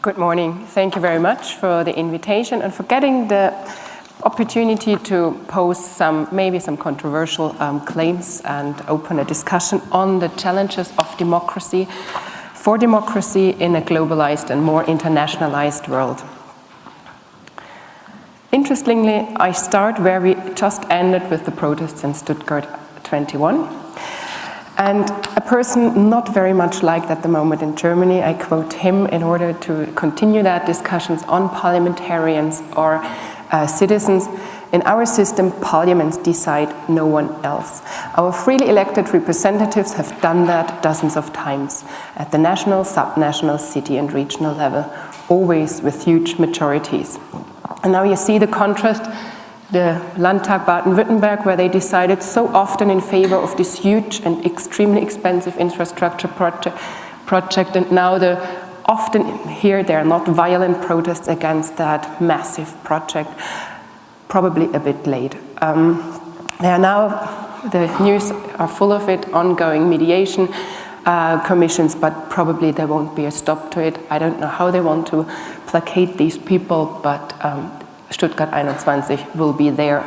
Good morning. Thank you very much for the invitation and for getting the opportunity to pose maybe some controversial claims and open a discussion on the challenges of democracy in a globalized and more internationalized world. Interestingly, I start where we just ended with the protests in Stuttgart 21. And a person not very much liked at the moment in Germany, I quote him in order to continue that discussions on parliamentarians or citizens. In our system, parliaments decide, no one else. Our freely elected representatives have done that dozens of times at the national, subnational, city and regional level, always with huge majorities. And now you see the contrast, the Landtag Baden-Württemberg, where they decided so often in favor of this huge and extremely expensive infrastructure project, and now often here there are not violent protests against that massive project, probably a bit late. There are now, the news are full of it, ongoing mediation commissions, but probably there won't be a stop to it. I don't know how they want to placate these people, but Stuttgart 21 will be there.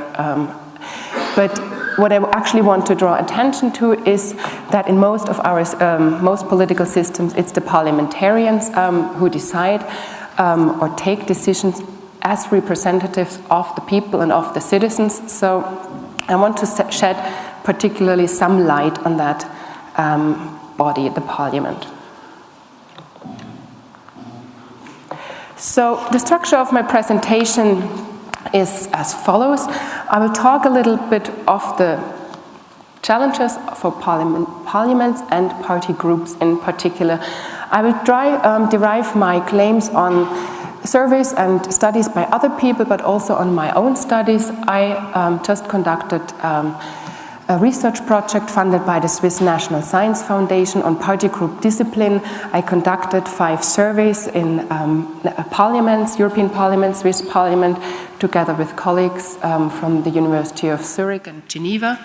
But what I actually want to draw attention to is that in most of our most political systems, it's the parliamentarians who decide or take decisions as representatives of the people and of the citizens. So I want to shed particularly some light on that body, the parliament. So the structure of my presentation is as follows. I will talk a little bit of the challenges for parliaments and party groups in particular. I will derive my claims on surveys and studies by other people, but also on my own studies. I just conducted a research project funded by the Swiss National Science Foundation on party group discipline. I conducted 5 surveys in parliaments, European Parliament, Swiss Parliament, together with colleagues from the University of Zurich and Geneva,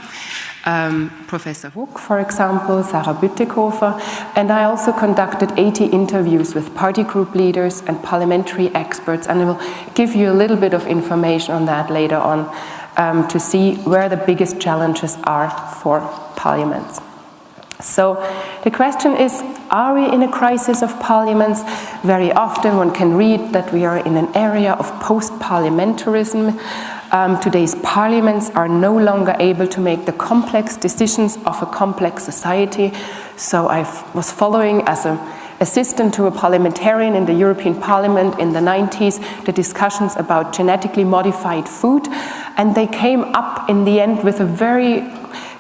Professor Huck, for example, Sarah Bütikofer, and I also conducted 80 interviews with party group leaders and parliamentary experts, and I will give you a little bit of information on that later on. To see where the biggest challenges are for parliaments. So the question is, are we in a crisis of parliaments? Very often one can read that we are in an area of post-parliamentarism. Today's parliaments are no longer able to make the complex decisions of a complex society. So I was following as an assistant to a parliamentarian in the European Parliament in the 90s, the discussions about genetically modified food, and they came up in the end with a very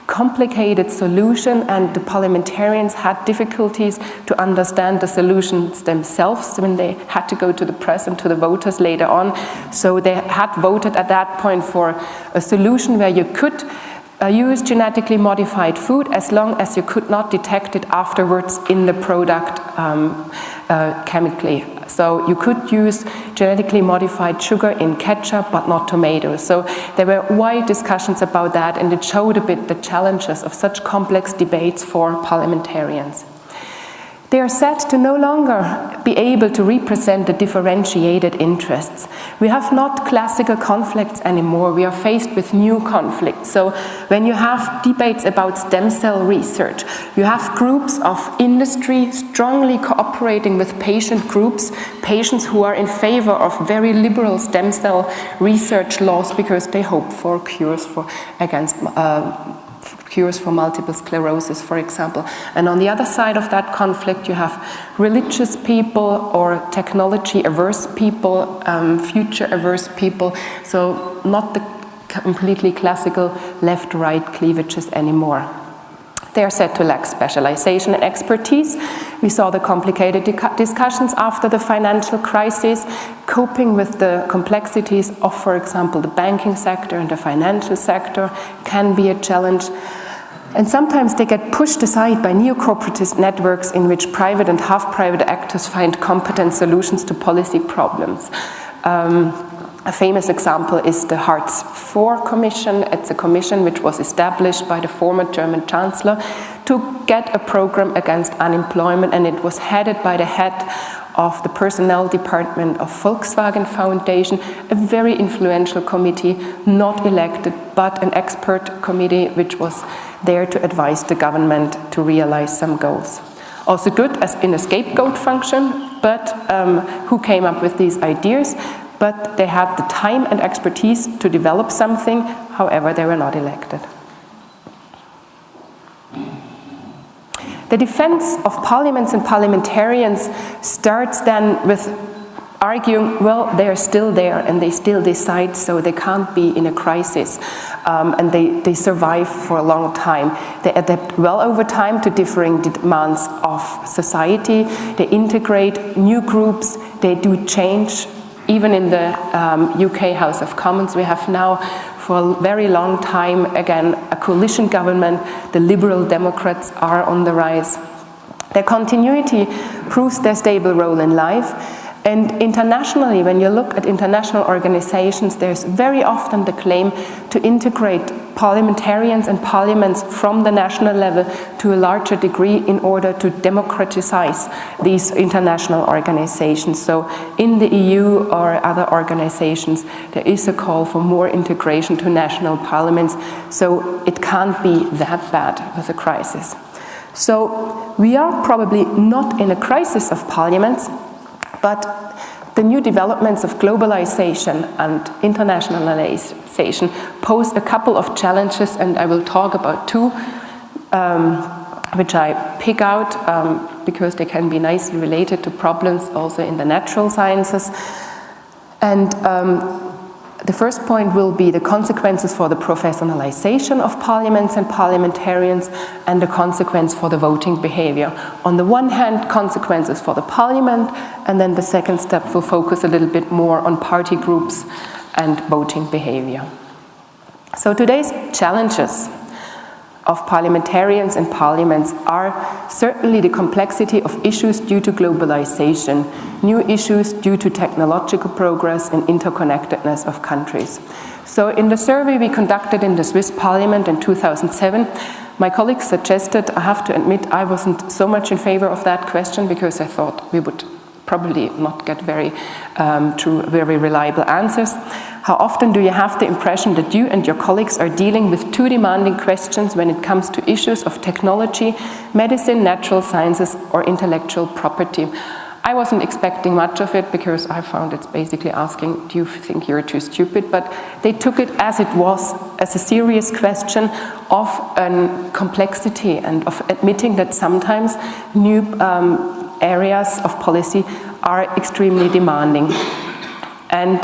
complicated solution, and the parliamentarians had difficulties to understand the solutions themselves when they had to go to the press and to the voters later on. So they had voted at that point for a solution where you could use genetically modified food as long as you could not detect it afterwards in the product chemically. So you could use genetically modified sugar in ketchup, but not tomatoes. So there were wide discussions about that, and it showed a bit the challenges of such complex debates for parliamentarians. They are said to no longer be able to represent the differentiated interests. We have not classical conflicts anymore. We are faced with new conflicts. So when you have debates about stem cell research, you have groups of industry strongly cooperating with patient groups, patients who are in favor of very liberal stem cell research laws because they hope for cures for multiple sclerosis, for example. And on the other side of that conflict, you have religious people or technology-averse people, future-averse people, so not the completely classical left-right cleavages anymore. They are said to lack specialization and expertise. We saw the complicated discussions after the financial crisis. Coping with the complexities of, for example, the banking sector and the financial sector can be a challenge. And sometimes they get pushed aside by neo-corporatist networks in which private and half-private actors find competent solutions to policy problems. A famous example is the Hartz IV Commission. It's a commission which was established by the former German Chancellor to get a program against unemployment, and it was headed by the head of the personnel department of Volkswagen Foundation, a very influential committee, not elected, but an expert committee which was there to advise the government to realize some goals. Also good as in a scapegoat function, but who came up with these ideas, but they had the time and expertise to develop something, however they were not elected. The defense of parliaments and parliamentarians starts then with arguing, well, they are still there and they still decide, so they can't be in a crisis, and they survive for a long time. They adapt well over time to differing demands of society, they integrate new groups, they do change. Even in the UK House of Commons, we have now for a very long time, again, a coalition government. The Liberal Democrats are on the rise. Their continuity proves their stable role in life. And internationally, when you look at international organizations, there's very often the claim to integrate parliamentarians and parliaments from the national level to a larger degree in order to democratize these international organizations. So in the EU or other organizations, there is a call for more integration to national parliaments, so it can't be that bad with a crisis. So we are probably not in a crisis of parliaments, but the new developments of globalization and internationalization pose a couple of challenges, and I will talk about two, which I pick out because they can be nicely related to problems also in the natural sciences. And the first point will be the consequences for the professionalization of parliaments and parliamentarians, and the consequence for the voting behavior. On the one hand, consequences for the parliament, and then the second step will focus a little bit more on party groups and voting behavior. So today's challenges of parliamentarians and parliaments are certainly the complexity of issues due to globalization, new issues due to technological progress and interconnectedness of countries. So in the survey we conducted in the Swiss Parliament in 2007, my colleagues suggested, I have to admit, I wasn't so much in favor of that question because I thought we would probably not get very reliable answers. How often do you have the impression that you and your colleagues are dealing with too demanding questions when it comes to issues of technology, medicine, natural sciences, or intellectual property? I wasn't expecting much of it because I found it's basically asking, do you think you're too stupid? But they took it as it was, as a serious question of complexity and of admitting that sometimes new areas of policy are extremely demanding. And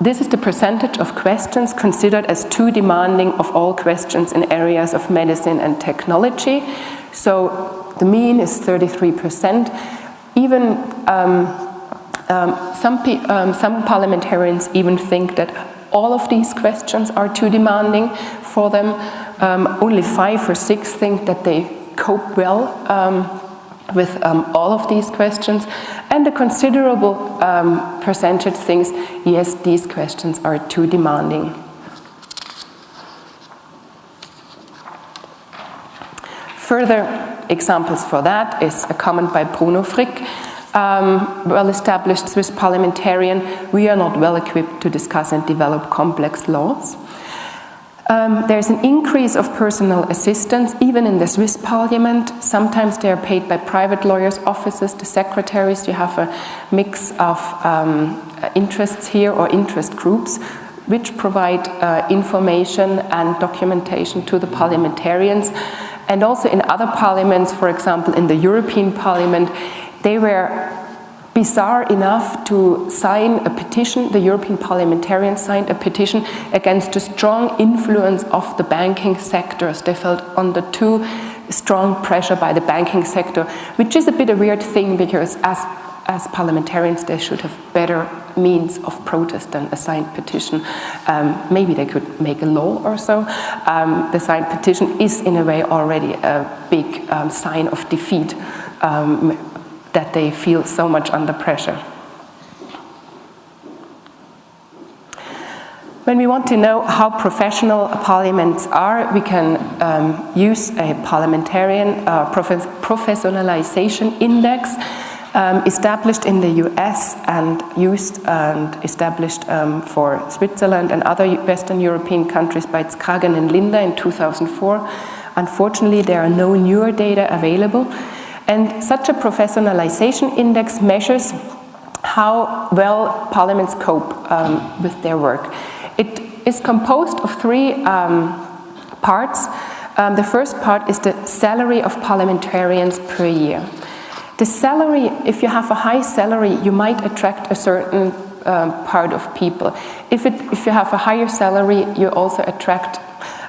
this is the percentage of questions considered as too demanding of all questions in areas of medicine and technology. So the mean is 33%. Even some parliamentarians even think that all of these questions are too demanding for them. Only 5 or 6 think that they cope well with all of these questions, and a considerable percentage thinks, yes, these questions are too demanding. Further examples for that is a comment by Bruno Frick, well-established Swiss parliamentarian. We are not well equipped to discuss and develop complex laws. There's an increase of personal assistants, even in the Swiss parliament. Sometimes they are paid by private lawyers' offices, the secretaries. You have a mix of interests here or interest groups, which provide information and documentation to the parliamentarians. And also in other parliaments, for example, in the European Parliament, they were bizarre enough to sign a petition. The European parliamentarians signed a petition against the strong influence of the banking sectors. They felt under too strong pressure by the banking sector, which is a bit a weird thing because as parliamentarians they should have better means of protest than a signed petition. Maybe they could make a law or so. The signed petition is in a way already a big sign of defeat, that they feel so much under pressure. When we want to know how professional parliaments are, we can use a parliamentarian professionalization index. established in the US and used and established for Switzerland and other Western European countries by Skagen and Linda in 2004. Unfortunately, there are no newer data available. And such a professionalization index measures how well parliaments cope with their work. It is composed of three parts. The first part is the salary of parliamentarians per year. The salary, if you have a high salary, you might attract a certain part of people. If you have a higher salary, you also attract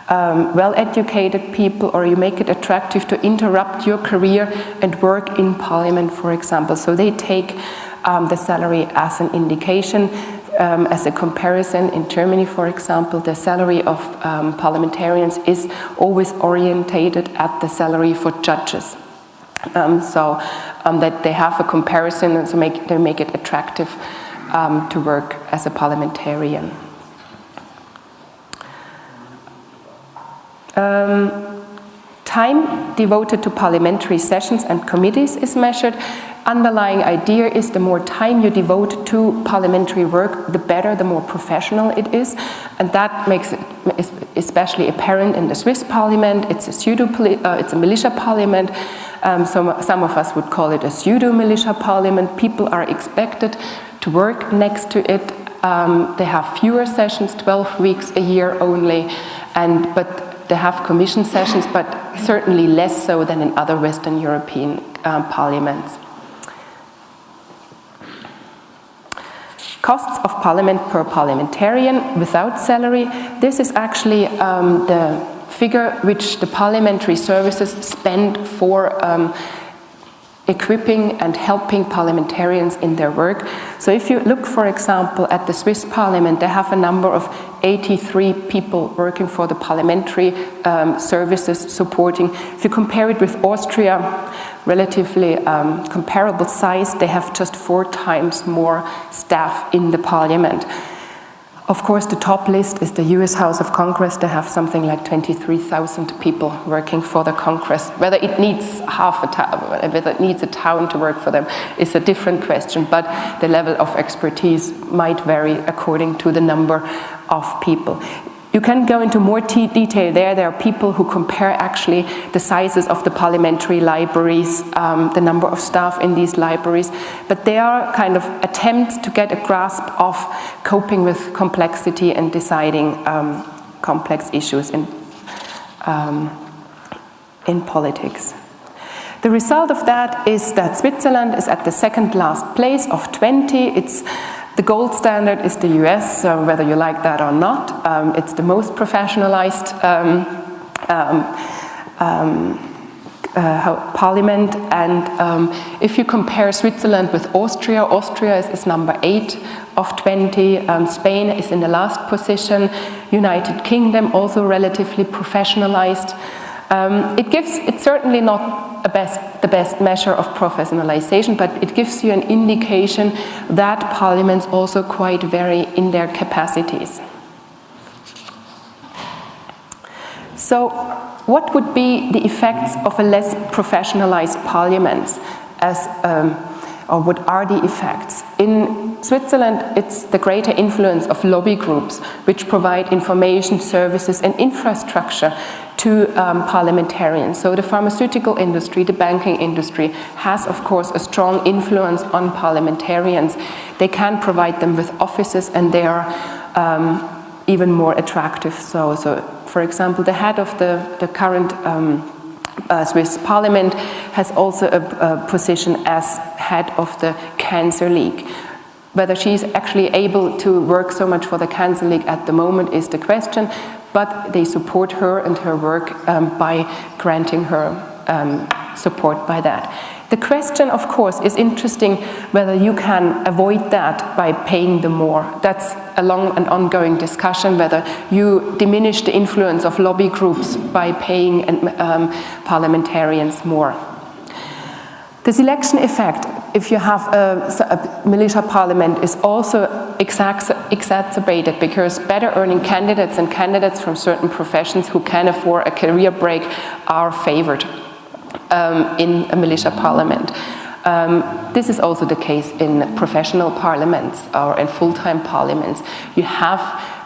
well-educated people, or you make it attractive to interrupt your career and work in parliament, for example. So they take the salary as an indication. As a comparison, in Germany, for example, the salary of parliamentarians is always orientated at the salary for judges. So that they have a comparison, and so they make it attractive to work as a parliamentarian. Time devoted to parliamentary sessions and committees is measured. Underlying idea is the more time you devote to parliamentary work, the better, the more professional it is. And that makes it especially apparent in the Swiss parliament. It's a militia parliament. Some of us would call it a pseudo-militia parliament. People are expected to work next to it. They have fewer sessions, 12 weeks a year only, but they have commission sessions, but certainly less so than in other Western European parliaments. Costs of parliament per parliamentarian without salary. This is actually the figure which the parliamentary services spend for equipping and helping parliamentarians in their work. So if you look, for example, at the Swiss parliament, they have a number of 83 people working for the parliamentary services supporting. If you compare it with Austria, relatively comparable size, they have just 4 times more staff in the parliament. Of course, the top list is the US House of Congress. They have something like 23,000 people working for the Congress. Whether it needs whether it needs a town to work for them is a different question, but the level of expertise might vary according to the number of people. You can go into more detail there. There are people who compare actually the sizes of the parliamentary libraries, the number of staff in these libraries, but they are kind of attempts to get a grasp of coping with complexity and deciding complex issues in politics. The result of that is that Switzerland is at the second last place of 20. The gold standard is the US, so whether you like that or not, it's the most professionalized parliament. And if you compare Switzerland with Austria, Austria is number 8 of 20. Spain is in the last position. United Kingdom also relatively professionalized. It's certainly not the best measure of professionalization, but it gives you an indication that parliaments also quite vary in their capacities. So, what would be the effects of a less professionalized parliament? Or what are the effects? In Switzerland, it's the greater influence of lobby groups, which provide information, services, and infrastructure to parliamentarians. So the pharmaceutical industry, the banking industry has, of course, a strong influence on parliamentarians. They can provide them with offices, and they are even more attractive. So for example, the head of the current Swiss parliament has also a position as head of the Cancer League. Whether she's actually able to work so much for the Cancer League at the moment is the question, but they support her and her work by granting her support by that. The question, of course, is interesting whether you can avoid that by paying them more. That's a long and ongoing discussion, whether you diminish the influence of lobby groups by paying parliamentarians more. The selection effect, if you have a militia parliament, is also exacerbated because better earning candidates and candidates from certain professions who can afford a career break are favored in a militia parliament. This is also the case in professional parliaments or in full-time parliaments. You have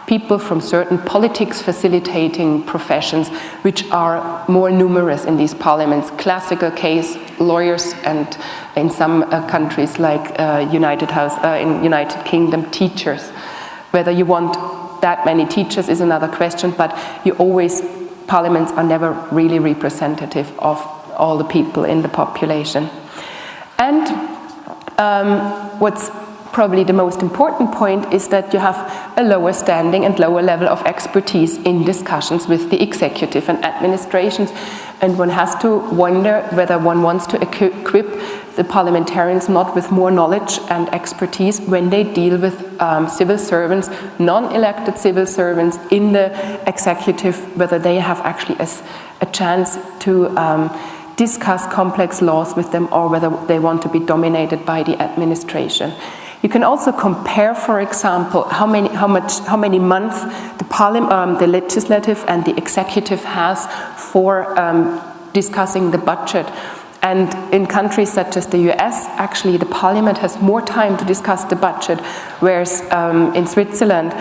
people from certain politics facilitating professions which are more numerous in these parliaments. Classical case, lawyers, and in some countries like in United Kingdom, teachers. Whether you want that many teachers is another question, but parliaments are never really representative of all the people in the population. And what's probably the most important point is that you have a lower standing and lower level of expertise in discussions with the executive and administrations, and one has to wonder whether one wants to equip the parliamentarians not with more knowledge and expertise when they deal with civil servants, non-elected civil servants in the executive, whether they have actually a chance to discuss complex laws with them, or whether they want to be dominated by the administration. You can also compare, for example, how many months the legislative and the executive has for discussing the budget. And in countries such as the US, actually the parliament has more time to discuss the budget, whereas in Switzerland,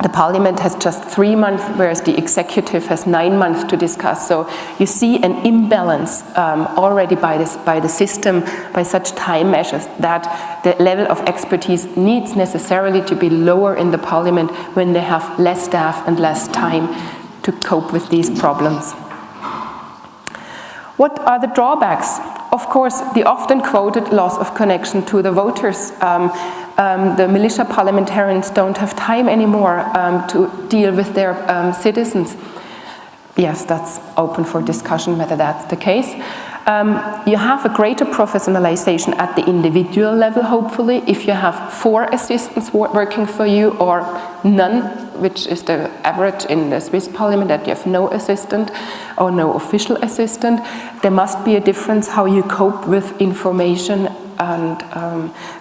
the parliament has just 3 months, whereas the executive has 9 months to discuss. So you see an imbalance already by the system, by such time measures, that the level of expertise needs necessarily to be lower in the parliament when they have less staff and less time to cope with these problems. What are the drawbacks? Of course, the often quoted loss of connection to the voters. The militia parliamentarians don't have time anymore to deal with their citizens. Yes, that's open for discussion whether that's the case. You have a greater professionalization at the individual level, hopefully, if you have 4 assistants working for you, or none, which is the average in the Swiss parliament, that you have no assistant or no official assistant. There must be a difference how you cope with information and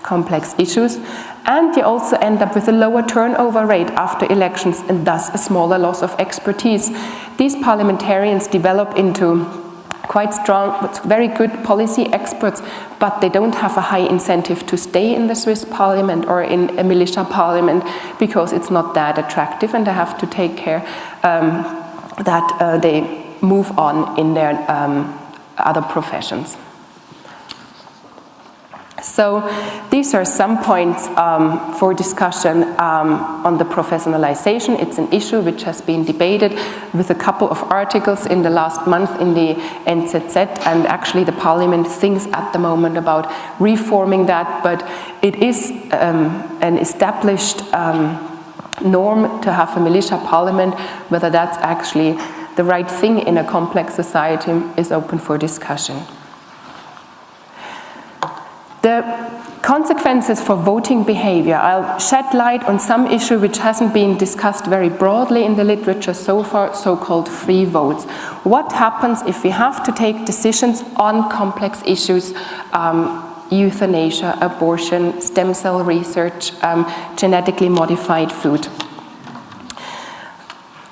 complex issues. And you also end up with a lower turnover rate after elections, and thus a smaller loss of expertise. These parliamentarians develop into quite strong, very good policy experts, but they don't have a high incentive to stay in the Swiss parliament or in a militia parliament, because it's not that attractive, and they have to take care that they move on in their other professions. So these are some points for discussion on the professionalization. It's an issue which has been debated with a couple of articles in the last month in the NZZ, and actually the parliament thinks at the moment about reforming that, but it is an established norm to have a militia parliament. Whether that's actually the right thing in a complex society is open for discussion. The consequences for voting behavior. I'll shed light on some issue which hasn't been discussed very broadly in the literature so far, so-called free votes. What happens if we have to take decisions on complex issues, euthanasia, abortion, stem cell research, genetically modified food?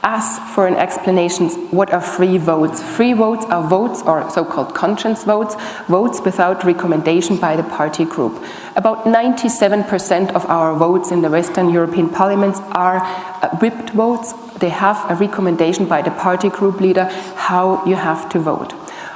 As for an explanation, what are free votes? Free votes are votes, or so-called conscience votes, votes without recommendation by the party group. About 97% of our votes in the Western European parliaments are whipped votes. They have a recommendation by the party group leader how you have to vote.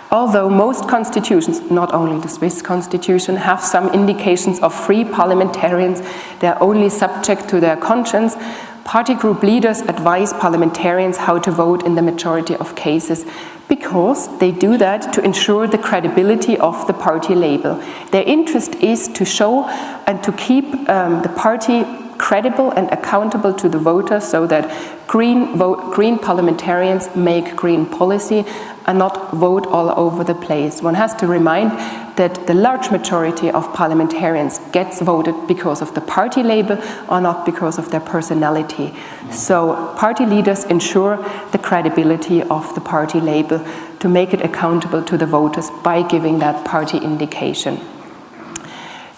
Although most constitutions, not only the Swiss constitution, have some indications of free parliamentarians, they are only subject to their conscience. Party group leaders advise parliamentarians how to vote in the majority of cases, because they do that to ensure the credibility of the party label. Their interest is to show and to keep the party credible and accountable to the voters, so that green parliamentarians make green policy and not vote all over the place. One has to remind that the large majority of parliamentarians gets voted because of the party label or not because of their personality. So party leaders ensure the credibility of the party label to make it accountable to the voters by giving that party indication.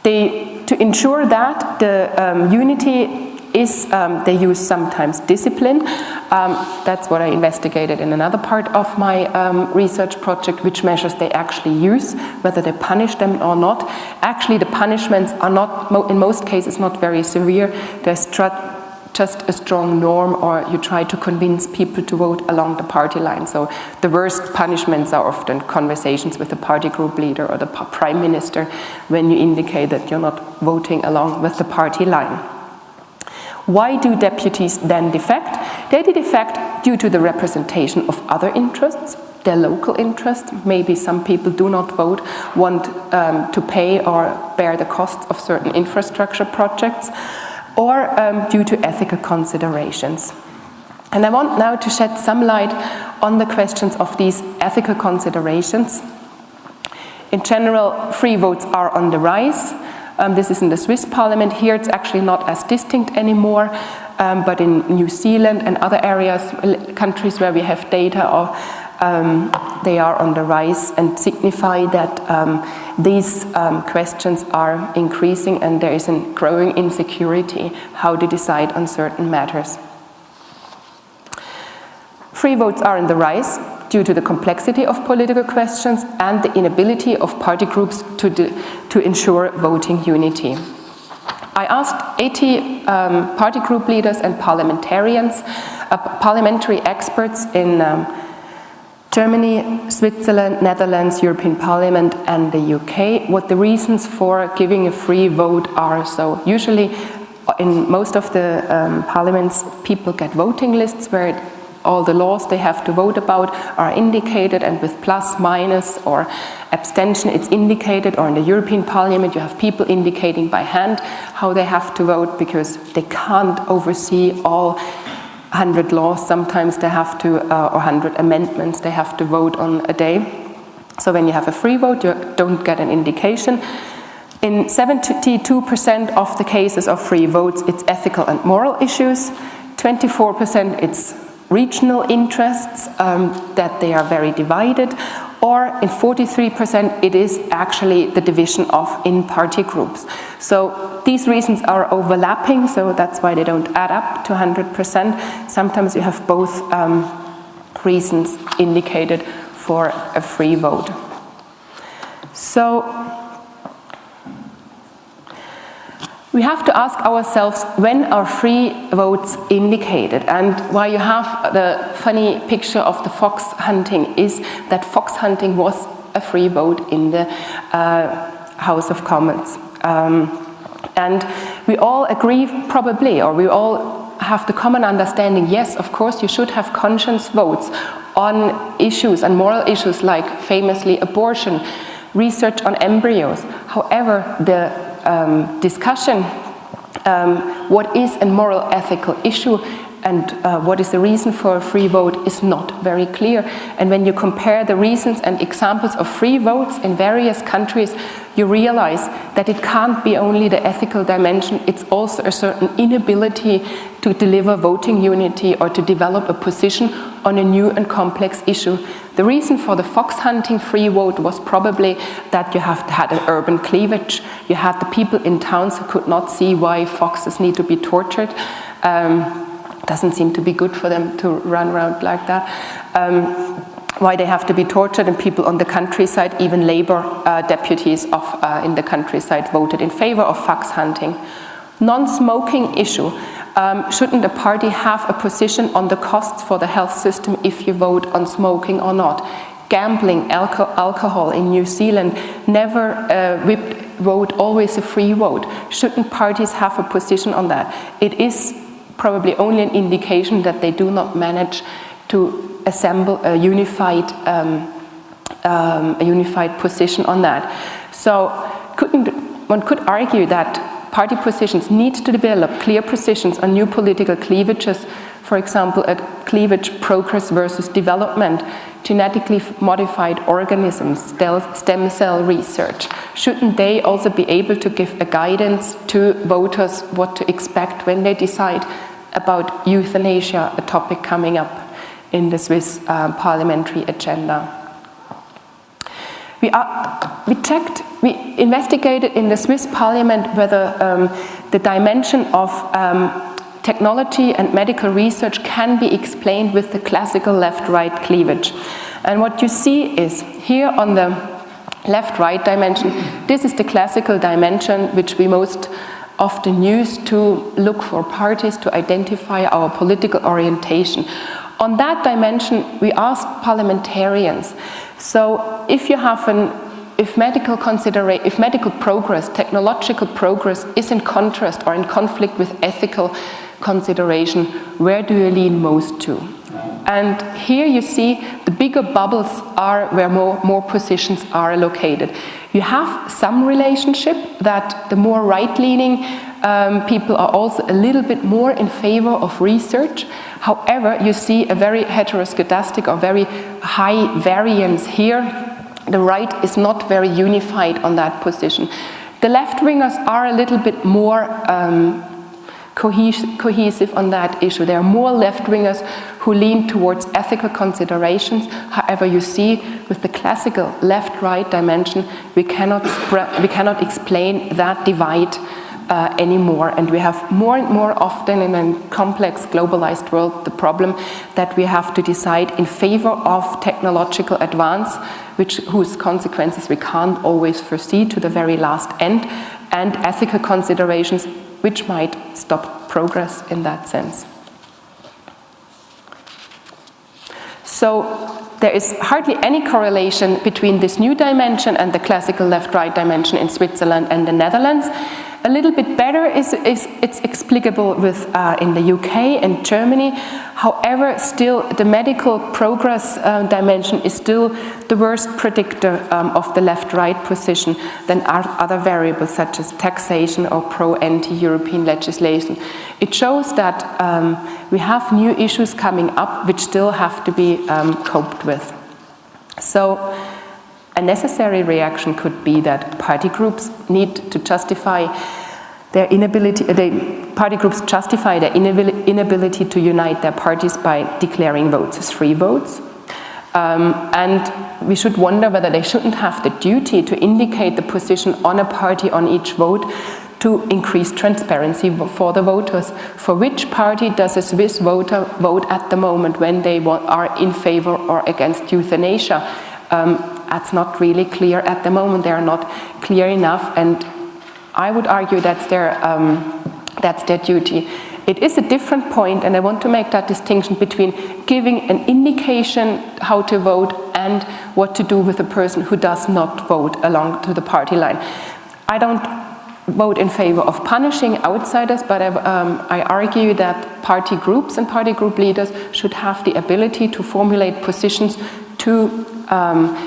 To ensure that the unity is they use sometimes discipline. That's what I investigated in another part of my research project, which measures they actually use, whether they punish them or not. Actually, the punishments are not, in most cases, not very severe. There's just a strong norm, or you try to convince people to vote along the party line. So the worst punishments are often conversations with the party group leader or the prime minister when you indicate that you're not voting along with the party line. Why do deputies then defect? They defect due to the representation of other interests, their local interests. Maybe some people do not vote, want to pay or bear the costs of certain infrastructure projects, or due to ethical considerations. And I want now to shed some light on the questions of these ethical considerations. In general, free votes are on the rise. This is in the Swiss parliament. Here it's actually not as distinct anymore, but in New Zealand and other areas, countries where we have data, they are on the rise and signify that these questions are increasing and there is a growing insecurity how to decide on certain matters. Free votes are on the rise due to the complexity of political questions and the inability of party groups to ensure voting unity. I asked 80 party group leaders and parliamentarians, parliamentary experts in Germany, Switzerland, Netherlands, European Parliament and the UK, what the reasons for giving a free vote are. So usually in most of the parliaments, people get voting lists where all the laws they have to vote about are indicated, and with plus, minus or abstention it's indicated. Or in the European Parliament you have people indicating by hand how they have to vote, because they can't oversee all 100 laws. Sometimes they have to, or 100 amendments they have to vote on a day. So when you have a free vote, you don't get an indication. In 72% of the cases of free votes, it's ethical and moral issues. 24% it's regional interests, that they are very divided. Or in 43% it is actually the division in party groups. So these reasons are overlapping, so that's why they don't add up to 100%. Sometimes you have both reasons indicated for a free vote. So we have to ask ourselves, when are free votes indicated? And why you have the funny picture of the fox hunting is that fox hunting was a free vote in the House of Commons. And we all agree probably, or we all have the common understanding, yes, of course you should have conscience votes on issues and moral issues like famously abortion, research on embryos. However, the discussion, what is a moral ethical issue and what is the reason for a free vote is not very clear. And when you compare the reasons and examples of free votes in various countries, you realize that it can't be only the ethical dimension, it's also a certain inability to deliver voting unity or to develop a position on a new and complex issue. The reason for the fox hunting free vote was probably that you had an urban cleavage. You had the people in towns who could not see why foxes need to be tortured. Doesn't seem to be good for them to run around like that. Why they have to be tortured, and people on the countryside, even labor deputies in the countryside voted in favor of fox hunting. Non-smoking issue. Shouldn't a party have a position on the costs for the health system if you vote on smoking or not? Gambling, alcohol in New Zealand, never whipped vote, always a free vote. Shouldn't parties have a position on that? It is probably only an indication that they do not manage to assemble a unified position on that. So one could argue that party positions need to develop clear positions on new political cleavages, for example, a cleavage progress versus development, genetically modified organisms, stem cell research. Shouldn't they also be able to give a guidance to voters what to expect when they decide about euthanasia, a topic coming up in the Swiss parliamentary agenda? We investigated in the Swiss parliament whether the dimension of technology and medical research can be explained with the classical left-right cleavage. And what you see is here on the left-right dimension, this is the classical dimension which we most often use to look for parties, to identify our political orientation. On that dimension, we ask parliamentarians. So if you have if medical progress, technological progress is in contrast or in conflict with ethical consideration, where do you lean most to? And here you see the bigger bubbles are where more positions are located. You have some relationship that the more right-leaning people are also a little bit more in favor of research. However, you see a very heteroscedastic or very high variance here. The right is not very unified on that position. The left-wingers are a little bit more cohesive on that issue. There are more left-wingers who lean towards ethical considerations. However, you see with the classical left-right dimension, we cannot explain that divide anymore. And we have more and more often in a complex globalized world the problem that we have to decide in favor of technological advance, whose consequences we can't always foresee to the very last end, and ethical considerations which might stop progress in that sense. So there is hardly any correlation between this new dimension and the classical left-right dimension in Switzerland and the Netherlands. A little bit better it's explicable with in the UK and Germany. However, still the medical progress dimension is still the worst predictor of the left-right position than other variables such as taxation or pro-anti-European legislation. It shows that we have new issues coming up which still have to be coped with. So a necessary reaction could be that party groups need to justify their inability, party groups justify their inability to unite their parties by declaring votes as free votes. And we should wonder whether they shouldn't have the duty to indicate the position on a party on each vote to increase transparency for the voters. For which party does a Swiss voter vote at the moment when they are in favor or against euthanasia? That's not really clear at the moment. They are not clear enough, and I would argue that's their duty. It is a different point, and I want to make that distinction between giving an indication how to vote and what to do with a person who does not vote along to the party line. I don't vote in favor of punishing outsiders, but I argue that party groups and party group leaders should have the ability to formulate positions to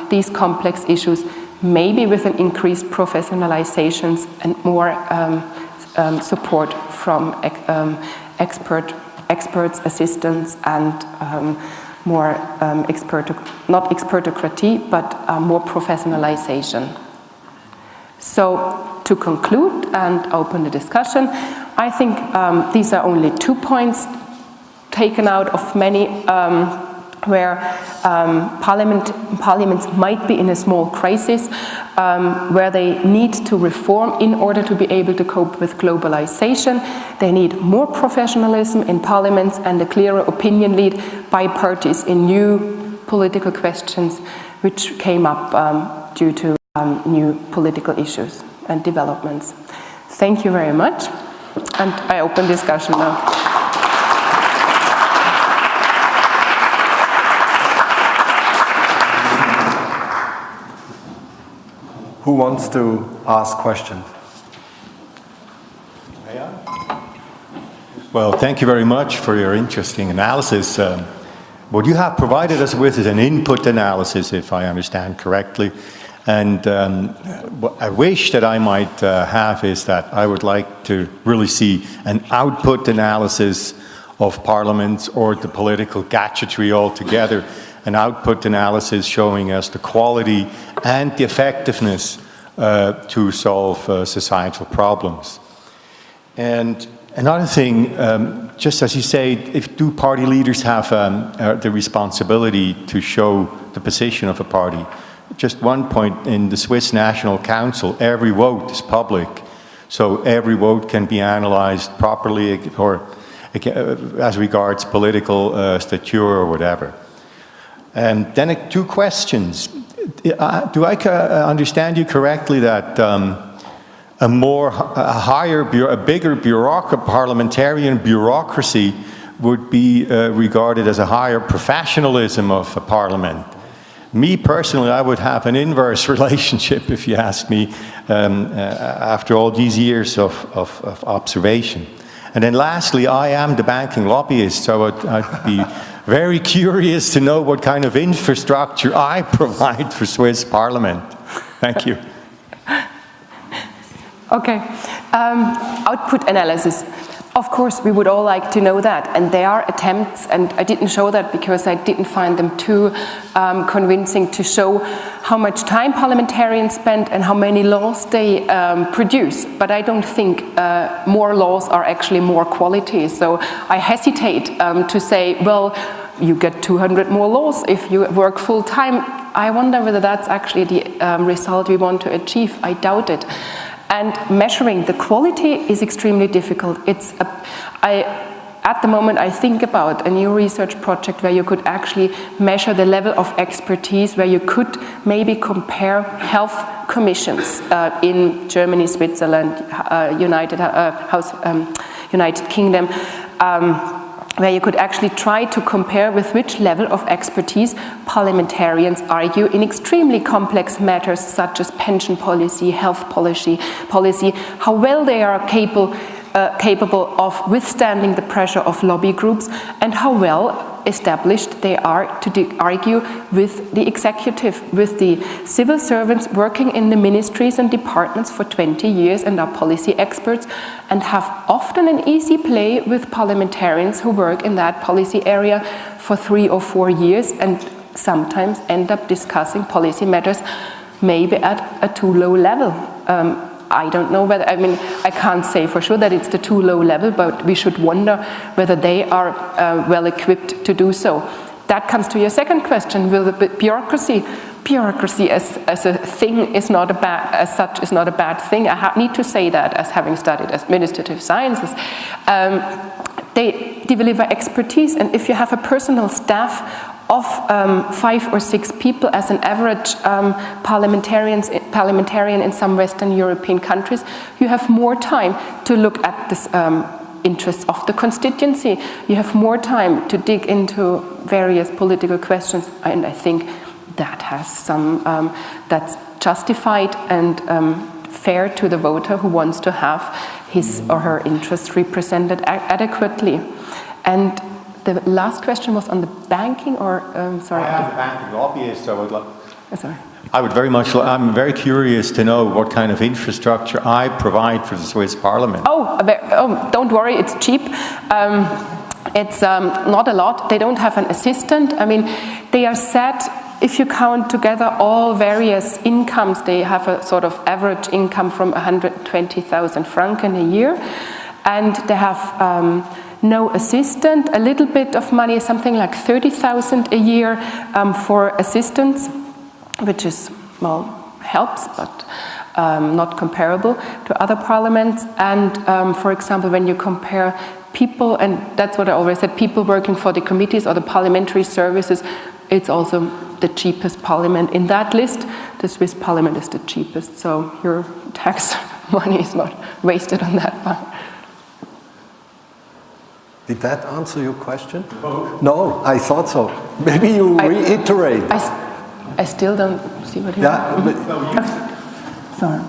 these complex issues, maybe with an increased professionalizations and more support from experts, assistants, and more not expertocracy, but more professionalization. So to conclude and open the discussion, I think these are only 2 points taken out of many where parliaments might be in a small crisis, where they need to reform in order to be able to cope with globalization. They need more professionalism in parliaments and a clearer opinion lead by parties in new political questions which came up due to new political issues and developments. Thank you very much, and I open discussion now. Who wants to ask questions? Well, thank you very much for your interesting analysis. What you have provided us with is an input analysis, if I understand correctly. And what I wish that I might have is that I would like to really see an output analysis of parliaments or the political gadgetry altogether. An output analysis showing us the quality and the effectiveness to solve societal problems. And another thing, just as you say, do party leaders have the responsibility to show the position of a party? Just one point, in the Swiss National Council, every vote is public, so every vote can be analyzed properly, as regards political stature or whatever. Then two questions. Do I understand you correctly that a bigger parliamentarian bureaucracy would be regarded as a higher professionalism of a parliament? Me personally, I would have an inverse relationship, if you ask me, after all these years of observation. And then lastly, I am the banking lobbyist, so I'd be very curious to know what kind of infrastructure I provide for Swiss Parliament. Thank you. Okay, output analysis. Of course, we would all like to know that, and there are attempts, and I didn't show that because I didn't find them too convincing to show how much time parliamentarians spend and how many laws they produce. But I don't think more laws are actually more quality. So I hesitate to say, well, you get 200 more laws if you work full time. I wonder whether that's actually the result we want to achieve. I doubt it. And measuring the quality is extremely difficult. At the moment, I think about a new research project where you could actually measure the level of expertise, where you could maybe compare health commissions in Germany, Switzerland, United Kingdom, where you could actually try to compare with which level of expertise parliamentarians argue in extremely complex matters such as pension policy, health policy, how well they are capable of withstanding the pressure of lobby groups, and how well established they are to argue with the executive, with the civil servants working in the ministries and departments for 20 years and are policy experts and have often an easy play with parliamentarians who work in that policy area for 3 or 4 years and sometimes end up discussing policy matters maybe at a too low level. I don't know whether, I can't say for sure that it's the too low level, but we should wonder whether they are well equipped to do so. That comes to your second question, will the bureaucracy as a thing is not a bad, as such is not a bad thing. I need to say that as having studied administrative sciences. They deliver expertise, and if you have a personal staff of 5 or 6 people as an average parliamentarian in some Western European countries, you have more time to look at the interests of the constituency. You have more time to dig into various political questions, and I think that has some, that's justified and fair to the voter who wants to have his or her interests represented adequately. And the last question was on the banking, or sorry. I am a banking lobbyist, so I would like. Sorry. I'm very curious to know what kind of infrastructure I provide for the Swiss Parliament. Don't worry, it's cheap. It's not a lot. They don't have an assistant. They are set. If you count together all various incomes, they have a sort of average income from 120,000 francs in a year, and they have no assistant, a little bit of money, something like 30,000 a year for assistants, which is, well, helps, but not comparable to other parliaments. And for example, when you compare people, and that's what I always said, people working for the committees or the parliamentary services, it's also the cheapest parliament in that list. The Swiss parliament is the cheapest, so your tax money is not wasted on that one. Did that answer your question? No, I thought so. Maybe you reiterate. I still don't see what you mean. Sorry.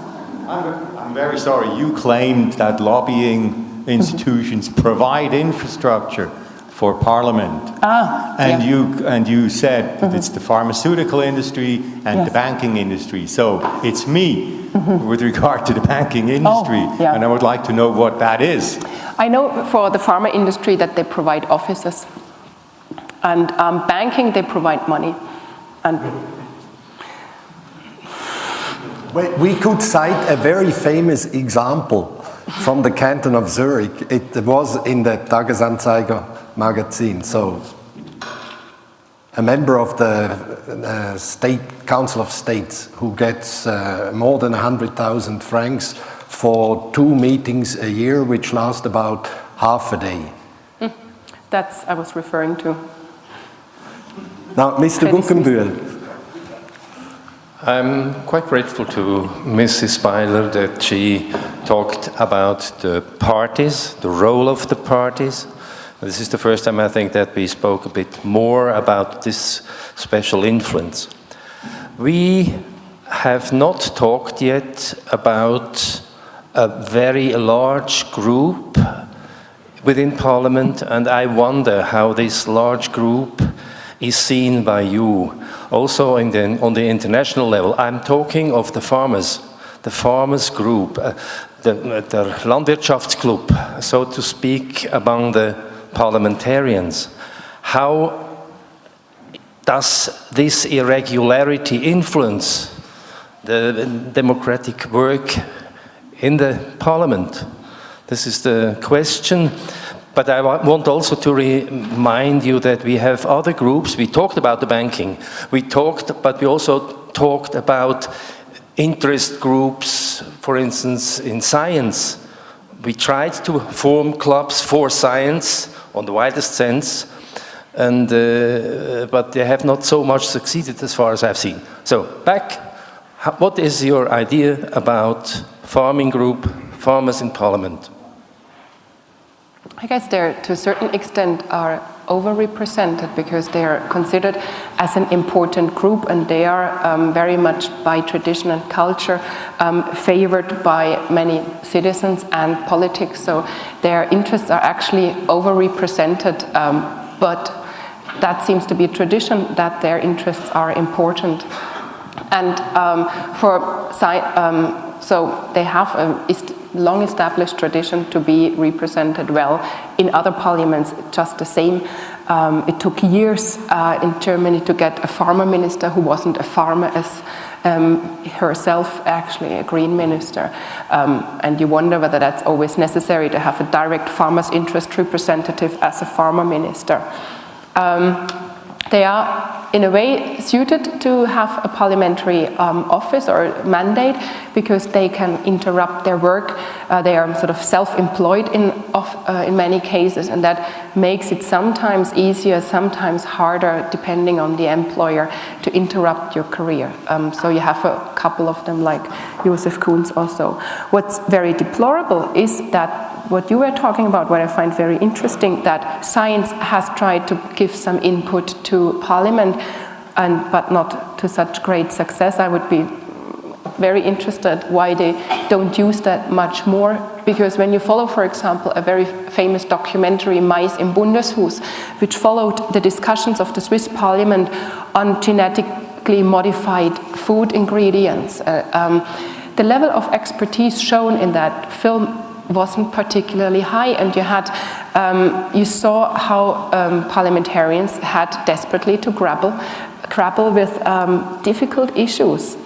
I'm very sorry. You claimed that lobbying institutions provide infrastructure for Parliament. And you said that it's the pharmaceutical industry and the banking industry. So it's me with regard to the banking industry. And I would like to know what that is. I know for the pharma industry that they provide offices. And banking, they provide money. And we could cite a very famous example from the canton of Zurich. It was in the Tagesanzeiger magazine. So a member of the State Council of States who gets more than 100,000 francs for 2 meetings a year, which last about half a day. That's I was referring to. Now, Mr. Guggenbühl. I'm quite grateful to Mrs. Speiler that she talked about the parties, the role of the parties. This is the first time I think that we spoke a bit more about this special influence. We have not talked yet about a very large group within Parliament, and I wonder how this large group is seen by you. Also on the international level, I'm talking of the farmers group, the Landwirtschaftsclub, so to speak, among the parliamentarians. How does this irregularity influence the democratic work in the Parliament? This is the question. But I want also to remind you that we have other groups. We talked about the banking. But we also talked about interest groups, for instance, in science. We tried to form clubs for science on the widest sense, but they have not so much succeeded as far as I've seen. So what is your idea about farming group, farmers in Parliament? I guess they, to a certain extent, are overrepresented because they are considered as an important group, and they are very much by tradition and culture favored by many citizens and politics. So their interests are actually overrepresented, but that seems to be a tradition that their interests are important. And so they have a long established tradition to be represented well in other parliaments, just the same. It took years in Germany to get a farmer minister who wasn't a farmer as herself, actually a green minister. And you wonder whether that's always necessary to have a direct farmer's interest representative as a farmer minister. They are in a way suited to have a parliamentary office or mandate because they can interrupt their work. They are sort of self-employed in many cases, and that makes it sometimes easier, sometimes harder, depending on the employer, to interrupt your career. So you have a couple of them, like Josef Kuhns also. What's very deplorable is that what you were talking about, what I find very interesting, that science has tried to give some input to Parliament, but not to such great success. I would be very interested why they don't use that much more, because when you follow, for example, a very famous documentary, Mais im Bundeshus, which followed the discussions of the Swiss Parliament on genetically modified food ingredients, the level of expertise shown in that film wasn't particularly high, and you saw how parliamentarians had desperately to grapple with difficult issues,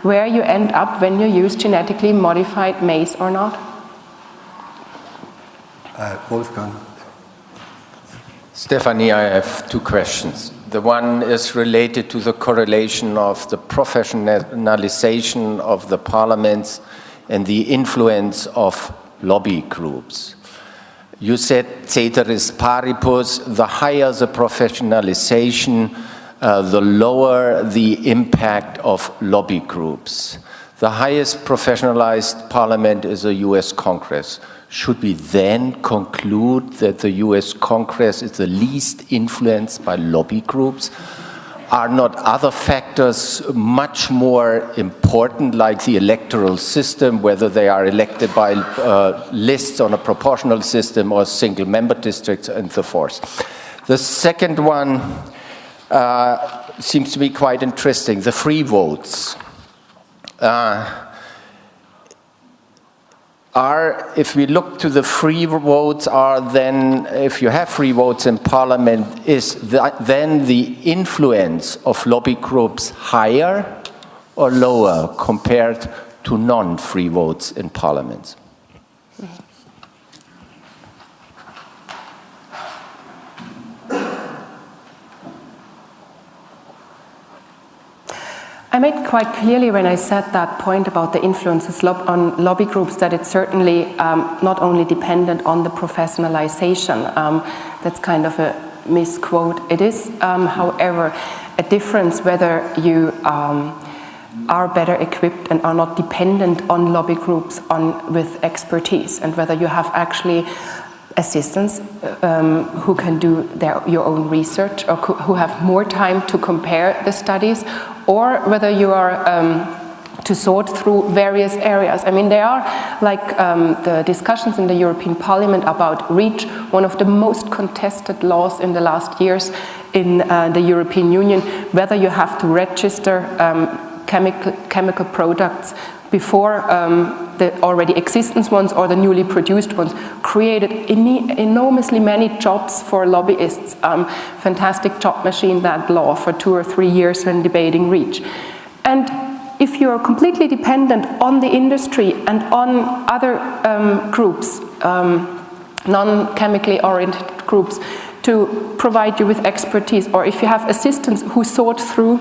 where you end up when you use genetically modified maize or not. Wolfgang. Stefanie, I have two questions. The one is related to the correlation of the professionalization of the parliaments and the influence of lobby groups. You said ceteris paribus, the higher the professionalization, the lower the impact of lobby groups. The highest professionalized parliament is the US Congress. Should we then conclude that the US Congress is the least influenced by lobby groups? Are not other factors much more important, like the electoral system, whether they are elected by lists on a proportional system or single-member districts and so forth? The second one seems to be quite interesting, the free votes. If we look to the free votes, if you have free votes in parliament, then the influence of lobby groups higher or lower compared to non-free votes in parliament? I made quite clearly when I said that point about the influences on lobby groups that it's certainly not only dependent on the professionalization. That's kind of a misquote. It is, however, a difference whether you are better equipped and are not dependent on lobby groups with expertise, and whether you have actually assistants who can do your own research, or who have more time to compare the studies, or whether you are to sort through various areas. I mean, there are, like the discussions in the European Parliament about REACH, one of the most contested laws in the last years in the European Union, whether you have to register chemical products before the already existing ones or the newly produced ones, created enormously many jobs for lobbyists. Fantastic job machine, that law, for 2 or 3 years when debating REACH. And if you are completely dependent on the industry and on other groups, non-chemically oriented groups, to provide you with expertise, or if you have assistants who sort through,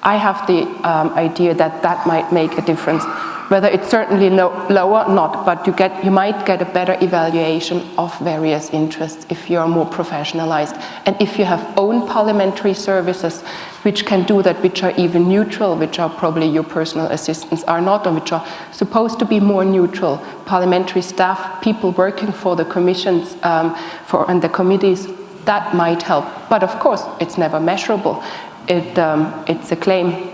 I have the idea that that might make a difference. Whether it's certainly lower, not, but you might get a better evaluation of various interests if you are more professionalized. And if you have own parliamentary services which can do that, which are even neutral, which are probably your personal assistants are not, or which are supposed to be more neutral, parliamentary staff, people working for the commissions and the committees, that might help. But of course, it's never measurable. It's a claim.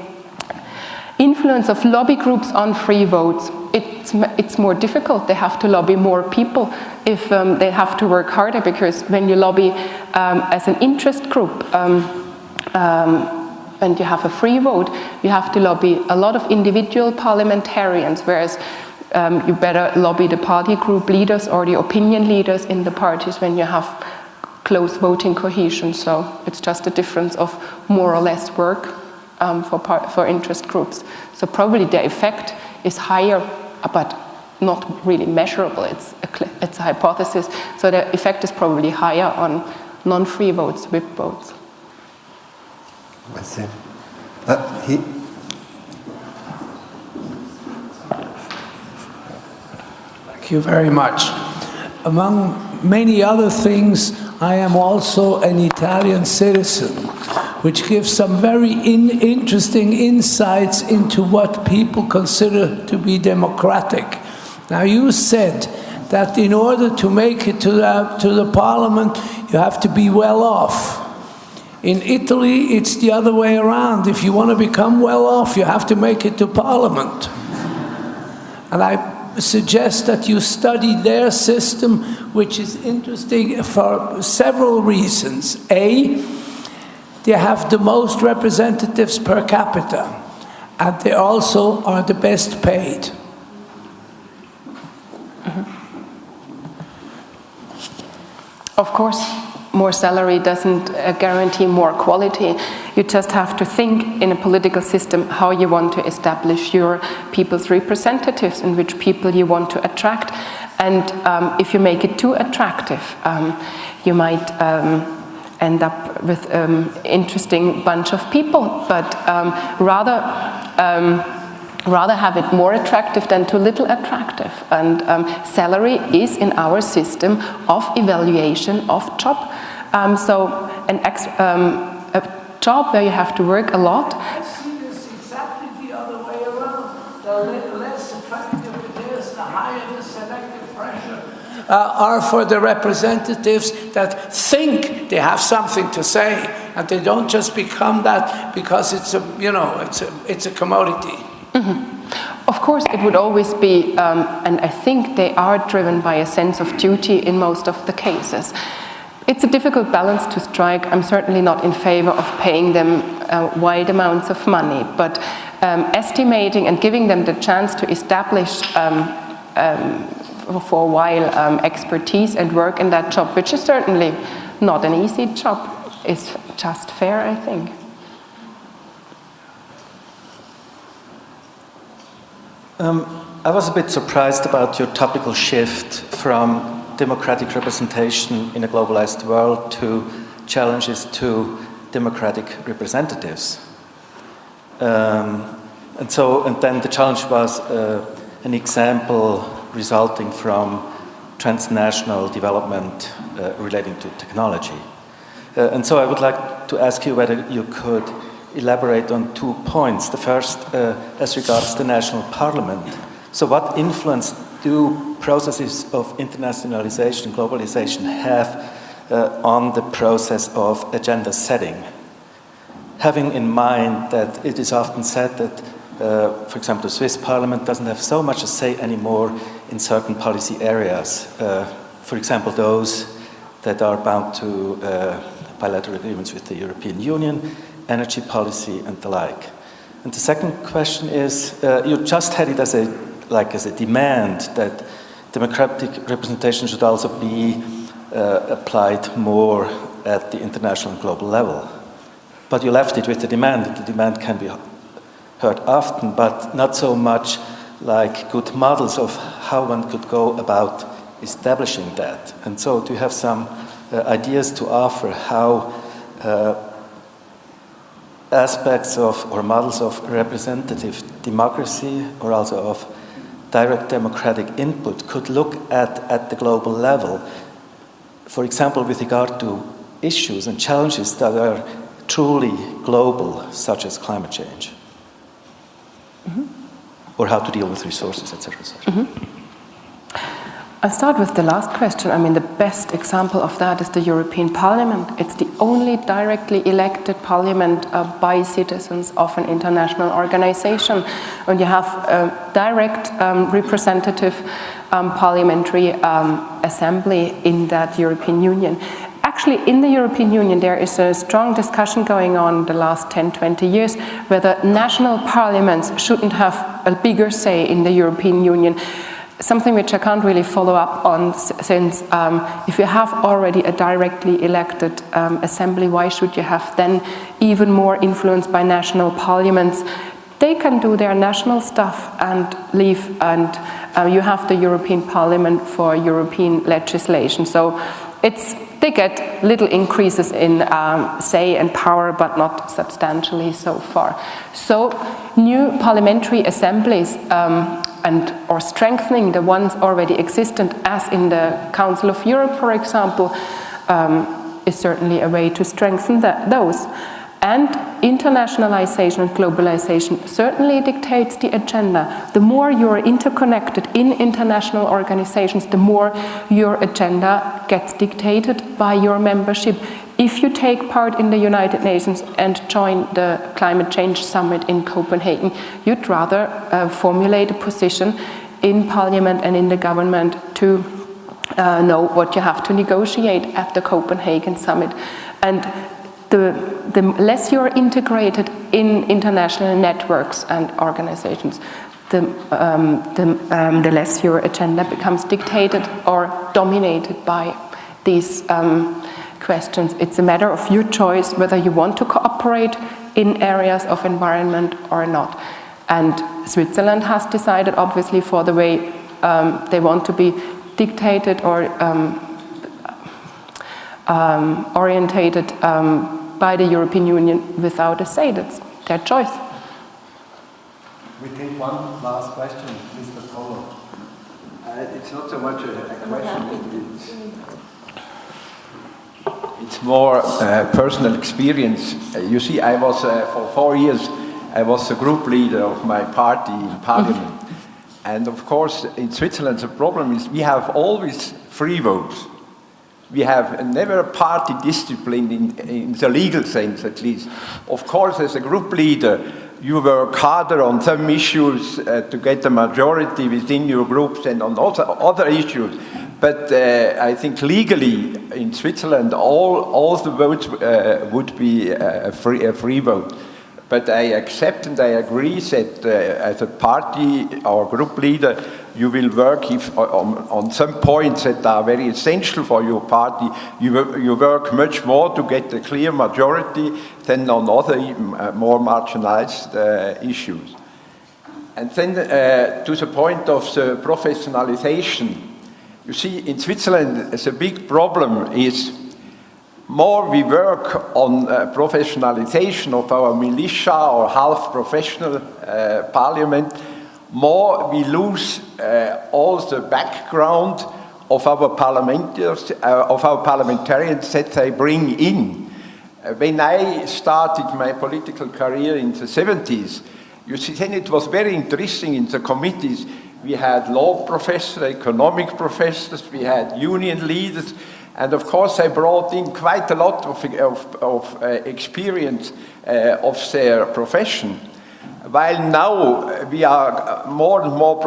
Influence of lobby groups on free votes. It's more difficult. They have to lobby more people if they have to work harder, because when you lobby as an interest group and you have a free vote, you have to lobby a lot of individual parliamentarians, whereas you better lobby the party group leaders or the opinion leaders in the parties when you have close voting cohesion. So it's just a difference of more or less work for interest groups. So probably the effect is higher, but not really measurable. It's a hypothesis. So the effect is probably higher on non-free votes, whip votes. I see. Thank you very much. Among many other things, I am also an Italian citizen, which gives some very interesting insights into what people consider to be democratic. Now, you said that in order to make it to the parliament, you have to be well off. In Italy, it's the other way around. If you want to become well off, you have to make it to parliament. And I suggest that you study their system, which is interesting for several reasons. A, they have the most representatives per capita, and they also are the best paid. Of course, more salary doesn't guarantee more quality. You just have to think in a political system how you want to establish your people's representatives and which people you want to attract. And if you make it too attractive, you might end up with an interesting bunch of people, but rather have it more attractive than too little attractive. And salary is in our system of evaluation of job. So a job where you have to work a lot. I see this exactly the other way around. The less attractive it is, the higher the selective pressure are for the representatives that think they have something to say, and they don't just become that because it's a commodity. Mm-hmm. Of course, it would always be, and I think they are driven by a sense of duty in most of the cases. It's a difficult balance to strike. I'm certainly not in favor of paying them wide amounts of money, but estimating and giving them the chance to establish for a while expertise and work in that job, which is certainly not an easy job, is just fair, I think. I was a bit surprised about your topical shift from democratic representation in a globalized world to challenges to democratic representatives. And then the challenge was an example resulting from transnational development relating to technology. And so I would like to ask you whether you could elaborate on 2 points. The first, as regards the national parliament. So what influence do processes of internationalization, globalization have on the process of agenda setting? Having in mind that it is often said that, for example, the Swiss parliament doesn't have so much a say anymore in certain policy areas. For example, those that are bound to bilateral agreements with the European Union, energy policy, and the like. And the second question is, you just had it as a demand that democratic representation should also be applied more at the international and global level. But you left it with the demand, and the demand can be heard often, but not so much like good models of how one could go about establishing that. And so do you have some ideas to offer how aspects of or models of representative democracy or also of direct democratic input could look at the global level, for example, with regard to issues and challenges that are truly global, such as climate change, or how to deal with resources, etc. I'll start with the last question. I mean, the best example of that is the European Parliament. It's the only directly elected parliament by citizens of an international organization. And you have a direct representative parliamentary assembly in that European Union. Actually, in the European Union, there is a strong discussion going on the last 10, 20 years whether national parliaments shouldn't have a bigger say in the European Union. Something which I can't really follow up on, since if you have already a directly elected assembly, why should you have then even more influence by national parliaments? They can do their national stuff and leave, and you have the European Parliament for European legislation. So they get little increases in say and power, but not substantially so far. So new parliamentary assemblies or strengthening the ones already existent, as in the Council of Europe, for example, is certainly a way to strengthen those. And internationalization and globalization certainly dictates the agenda. The more you're interconnected in international organizations, the more your agenda gets dictated by your membership. If you take part in the United Nations and join the Climate Change Summit in Copenhagen, you'd rather formulate a position in Parliament and in the government to know what you have to negotiate at the Copenhagen Summit. And the less you're integrated in international networks and organizations, the less your agenda becomes dictated or dominated by these questions. It's a matter of your choice whether you want to cooperate in areas of environment or not. And Switzerland has decided, obviously, for the way they want to be dictated or orientated by the European Union without a say. That's their choice. We take one last question, Mr. Kohler. It's not so much a question, it's more personal experience. You see, I was, for 4 years, I was the group leader of my party in Parliament. And of course, in Switzerland, the problem is we have always free votes. We have never a party discipline in the legal sense, at least. Of course, as a group leader, you work harder on some issues to get a majority within your groups and on other issues. But I think legally in Switzerland, all the votes would be a free vote. But I accept and I agree that as a party or group leader, you will work on some points that are very essential for your party. You work much more to get a clear majority than on other more marginalized issues. And then to the point of the professionalization, you see, in Switzerland, the big problem is more we work on professionalization of our militia or half-professional parliament, more we lose all the background of our parliamentarians that they bring in. When I started my political career in the 70s, you see, then it was very interesting in the committees. We had law professors, economic professors, we had union leaders, and of course I brought in quite a lot of experience of their profession. While now we are more and more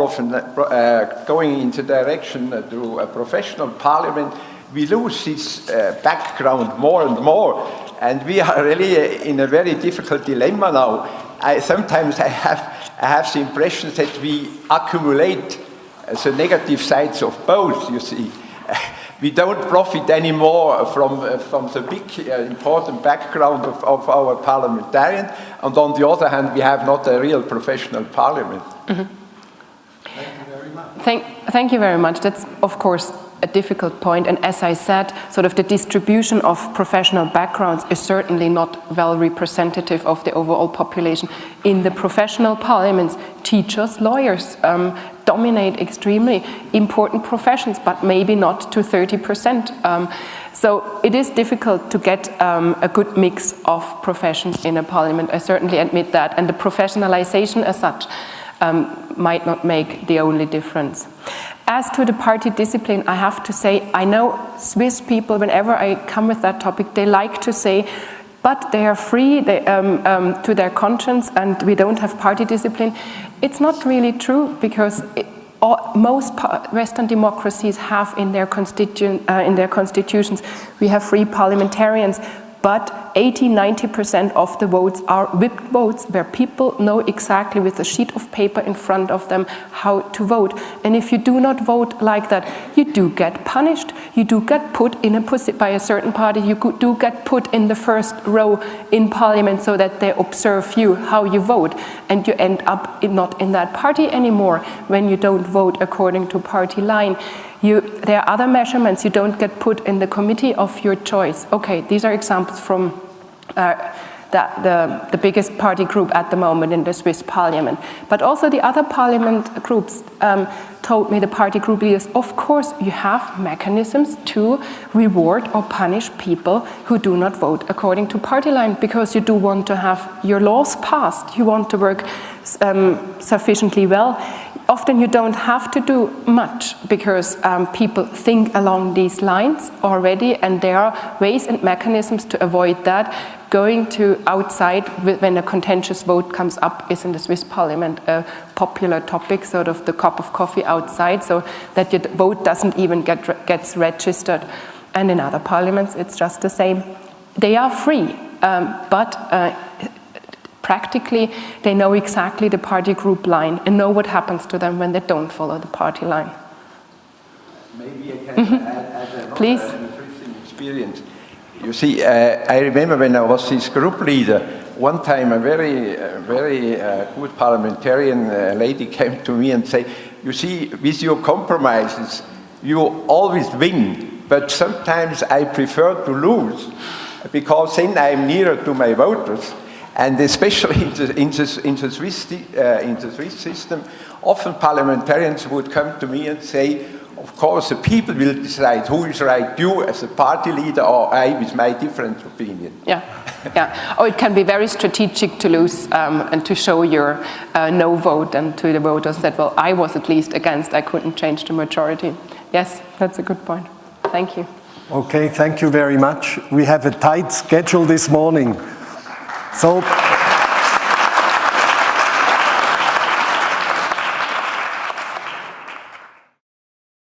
going into the direction to a professional parliament, we lose this background more and more, and we are really in a very difficult dilemma now. Sometimes I have the impression that we accumulate the negative sides of both, you see. We don't profit anymore from the big important background of our parliamentarian, and on the other hand we have not a real professional parliament. Mm-hmm. Thank you very much. Thank you very much. That's of course a difficult point, and as I said, sort of the distribution of professional backgrounds is certainly not well representative of the overall population. In the professional parliaments, teachers, lawyers dominate extremely important professions, but maybe not to 30%. So it is difficult to get a good mix of professions in a parliament. I certainly admit that, and the professionalization as such might not make the only difference. As to the party discipline, I have to say, I know Swiss people, whenever I come with that topic, they like to say, but they are free to their conscience and we don't have party discipline. It's not really true, because most Western democracies have in their constitutions, we have free parliamentarians, but 80–90% of the votes are whipped votes, where people know exactly with a sheet of paper in front of them how to vote. And if you do not vote like that, you do get punished. You do get put in by a certain party. You do get put in the first row in parliament so that they observe you, how you vote. And you end up not in that party anymore when you don't vote according to party line. There are other measurements. You don't get put in the committee of your choice. Okay, these are examples from the biggest party group at the moment in the Swiss parliament. But also the other parliament groups told me, the party group leaders, of course you have mechanisms to reward or punish people who do not vote according to party line, because you do want to have your laws passed. You want to work sufficiently well. Often you don't have to do much, because people think along these lines already, and there are ways and mechanisms to avoid that. Going to outside when a contentious vote comes up is in the Swiss parliament a popular topic, sort of the cup of coffee outside, so that your vote doesn't even gets registered. And in other parliaments it's just the same. They are free, but practically, they know exactly the party group line and know what happens to them when they don't follow the party line. Maybe I can add another Please. interesting experience. You see, I remember when I was this group leader, one time a very good parliamentarian lady came to me and said, you see, with your compromises, you always win, but sometimes I prefer to lose, because then I'm nearer to my voters. And especially in the Swiss system, often parliamentarians would come to me and say, of course, the people will decide who is right, you as a party leader or I with my different opinion. Yeah, yeah. Or it can be very strategic to lose and to show your no vote, and to the voters that, well, I was at least against, I couldn't change the majority. Yes, that's a good point. Thank you. Okay, thank you very much. We have a tight schedule this morning. So